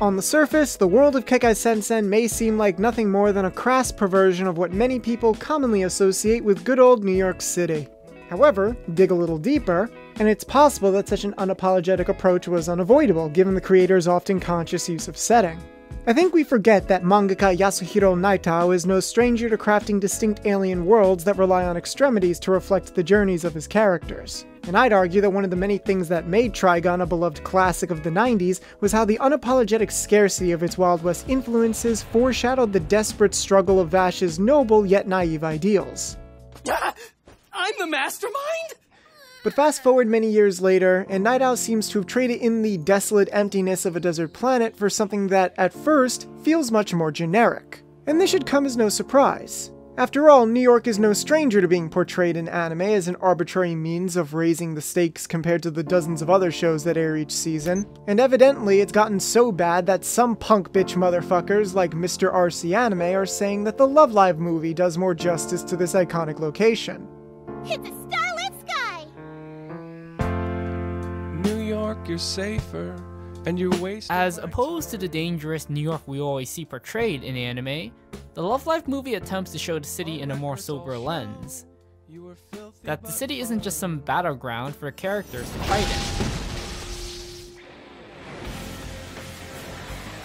On the surface, the world of Kekkai Sensen may seem like nothing more than a crass perversion of what many people commonly associate with good old New York City. However, dig a little deeper, and it's possible that such an unapologetic approach was unavoidable given the creator's often conscious use of setting. I think we forget that mangaka Yasuhiro Naitao is no stranger to crafting distinct alien worlds that rely on extremities to reflect the journeys of his characters. And I'd argue that one of the many things that made Trigun a beloved classic of the 90s was how the unapologetic scarcity of its Wild West influences foreshadowed the desperate struggle of Vash's noble yet naive ideals. I'm the mastermind? But fast forward many years later, and Night Owl seems to have traded in the desolate emptiness of a desert planet for something that, at first, feels much more generic. And this should come as no surprise. After all, New York is no stranger to being portrayed in anime as an arbitrary means of raising the stakes compared to the dozens of other shows that air each season, and evidently it's gotten so bad that some punk bitch motherfuckers like Mr. RCAnime are saying that the Love Live movie does more justice to this iconic location. It's a starlit sky! New York, you're safer, and you're wasting. As opposed to the dangerous New York we always see portrayed in anime, the Love Live movie attempts to show the city in a more sober lens. That the city isn't just some battleground for characters to fight in.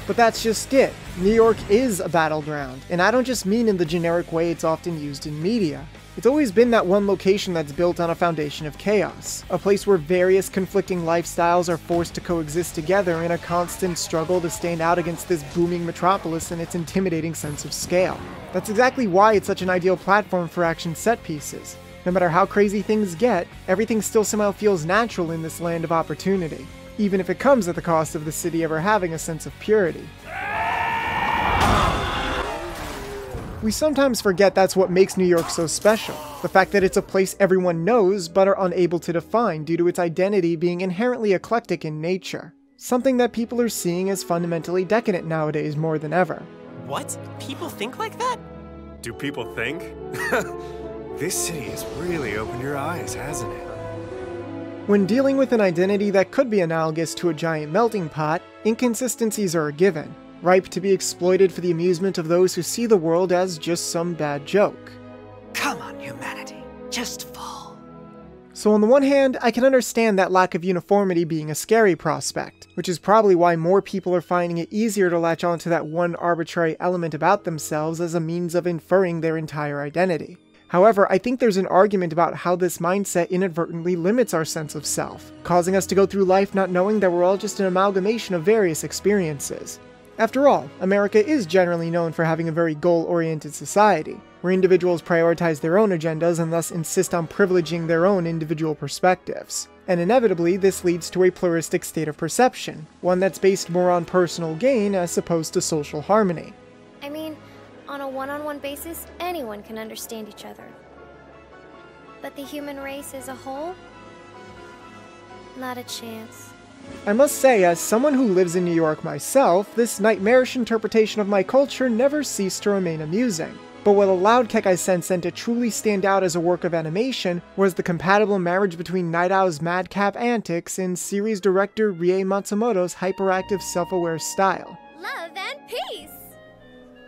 But that's just it. New York is a battleground, and I don't just mean in the generic way it's often used in media. It's always been that one location that's built on a foundation of chaos, a place where various conflicting lifestyles are forced to coexist together in a constant struggle to stand out against this booming metropolis and its intimidating sense of scale. That's exactly why it's such an ideal platform for action set pieces. No matter how crazy things get, everything still somehow feels natural in this land of opportunity, even if it comes at the cost of the city ever having a sense of purity. We sometimes forget that's what makes New York so special. The fact that it's a place everyone knows but are unable to define due to its identity being inherently eclectic in nature. Something that people are seeing as fundamentally decadent nowadays more than ever. What? People think like that? Do people think? This city has really opened your eyes, hasn't it? When dealing with an identity that could be analogous to a giant melting pot, inconsistencies are a given, ripe to be exploited for the amusement of those who see the world as just some bad joke. Come on, humanity. Just fall. So on the one hand, I can understand that lack of uniformity being a scary prospect, which is probably why more people are finding it easier to latch onto that one arbitrary element about themselves as a means of inferring their entire identity. However, I think there's an argument about how this mindset inadvertently limits our sense of self, causing us to go through life not knowing that we're all just an amalgamation of various experiences. After all, America is generally known for having a very goal-oriented society, where individuals prioritize their own agendas and thus insist on privileging their own individual perspectives. And inevitably, this leads to a pluralistic state of perception, one that's based more on personal gain as opposed to social harmony. I mean, on a one-on-one basis, anyone can understand each other. But the human race as a whole? Not a chance. I must say, as someone who lives in New York myself, this nightmarish interpretation of my culture never ceased to remain amusing. But what allowed Kekkai Sensen to truly stand out as a work of animation was the compatible marriage between Night Owl's madcap antics and series director Rie Matsumoto's hyperactive, self-aware style. Love and peace!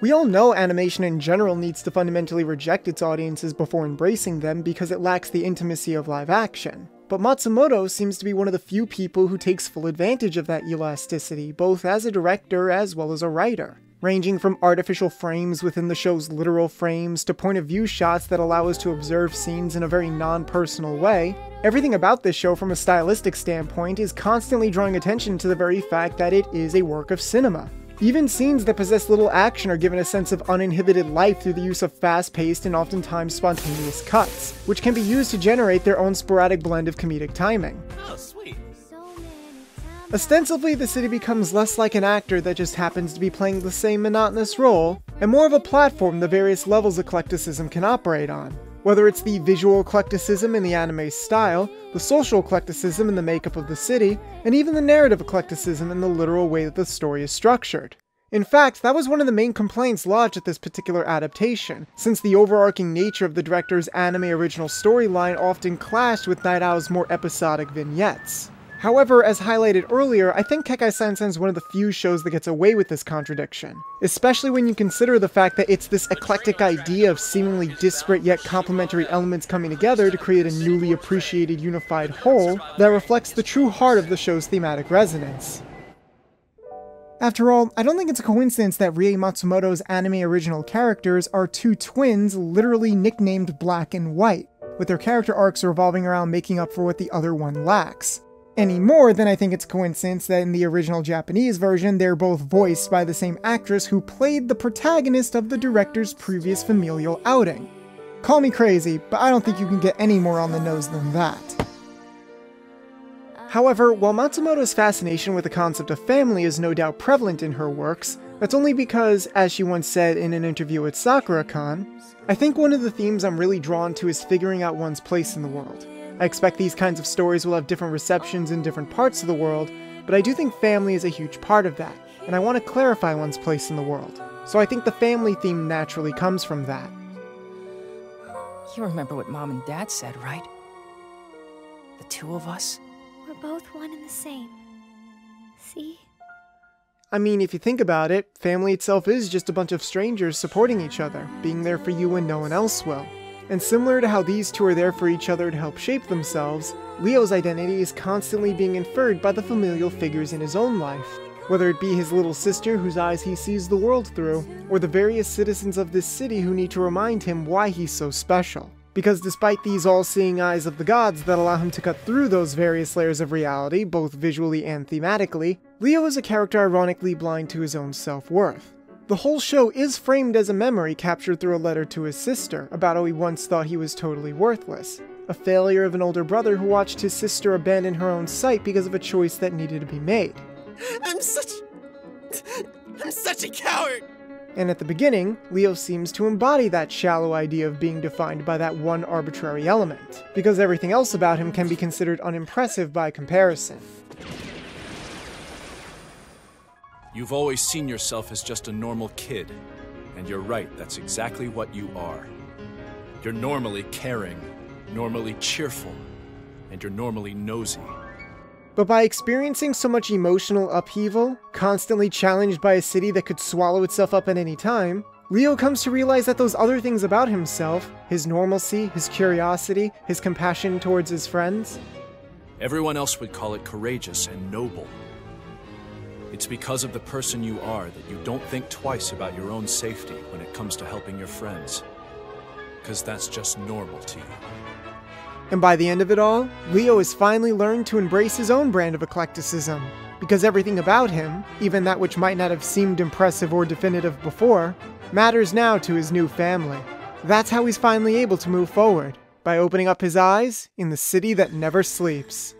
We all know animation in general needs to fundamentally reject its audiences before embracing them because it lacks the intimacy of live action. But Matsumoto seems to be one of the few people who takes full advantage of that elasticity, both as a director as well as a writer. Ranging from artificial frames within the show's literal frames to point-of-view shots that allow us to observe scenes in a very non-personal way, everything about this show from a stylistic standpoint is constantly drawing attention to the very fact that it is a work of cinema. Even scenes that possess little action are given a sense of uninhibited life through the use of fast-paced and oftentimes spontaneous cuts, which can be used to generate their own sporadic blend of comedic timing. Oh, sweet. Ostensibly, the city becomes less like an actor that just happens to be playing the same monotonous role, and more of a platform the various levels eclecticism can operate on. Whether it's the visual eclecticism in the anime style, the social eclecticism in the makeup of the city, and even the narrative eclecticism in the literal way that the story is structured. In fact, that was one of the main complaints lodged at this particular adaptation, since the overarching nature of the director's anime original storyline often clashed with Night Owl's more episodic vignettes. However, as highlighted earlier, I think Kekkai Sensen is one of the few shows that gets away with this contradiction, especially when you consider the fact that it's this eclectic idea of seemingly disparate yet complementary elements coming together to create a newly appreciated unified whole that reflects the true heart of the show's thematic resonance. After all, I don't think it's a coincidence that Rie Matsumoto's anime original characters are two twins literally nicknamed Black and White, with their character arcs revolving around making up for what the other one lacks. Any more than I think it's a coincidence that in the original Japanese version, they're both voiced by the same actress who played the protagonist of the director's previous familial outing. Call me crazy, but I don't think you can get any more on the nose than that. However, while Matsumoto's fascination with the concept of family is no doubt prevalent in her works, that's only because, as she once said in an interview with Sakura-kan, I think one of the themes I'm really drawn to is figuring out one's place in the world. I expect these kinds of stories will have different receptions in different parts of the world, but I do think family is a huge part of that, and I want to clarify one's place in the world. So I think the family theme naturally comes from that. You remember what Mom and Dad said, right? The two of us? We're both one and the same. See? I mean, if you think about it, family itself is just a bunch of strangers supporting each other, being there for you when no one else will. And similar to how these two are there for each other to help shape themselves, Leo's identity is constantly being inferred by the familial figures in his own life, whether it be his little sister whose eyes he sees the world through, or the various citizens of this city who need to remind him why he's so special. Because despite these all-seeing eyes of the gods that allow him to cut through those various layers of reality, both visually and thematically, Leo is a character ironically blind to his own self-worth. The whole show is framed as a memory captured through a letter to his sister about how he once thought he was totally worthless, a failure of an older brother who watched his sister abandon her own sight because of a choice that needed to be made. I'm such a coward! And at the beginning, Leo seems to embody that shallow idea of being defined by that one arbitrary element, because everything else about him can be considered unimpressive by comparison. You've always seen yourself as just a normal kid, and you're right, that's exactly what you are. You're normally caring, normally cheerful, and you're normally nosy. But by experiencing so much emotional upheaval, constantly challenged by a city that could swallow itself up at any time, Leo comes to realize that those other things about himself, his normalcy, his curiosity, his compassion towards his friends, everyone else would call it courageous and noble. It's because of the person you are that you don't think twice about your own safety when it comes to helping your friends. Because that's just normal to you. And by the end of it all, Leo has finally learned to embrace his own brand of eclecticism, because everything about him, even that which might not have seemed impressive or definitive before, matters now to his new family. That's how he's finally able to move forward, by opening up his eyes in the city that never sleeps.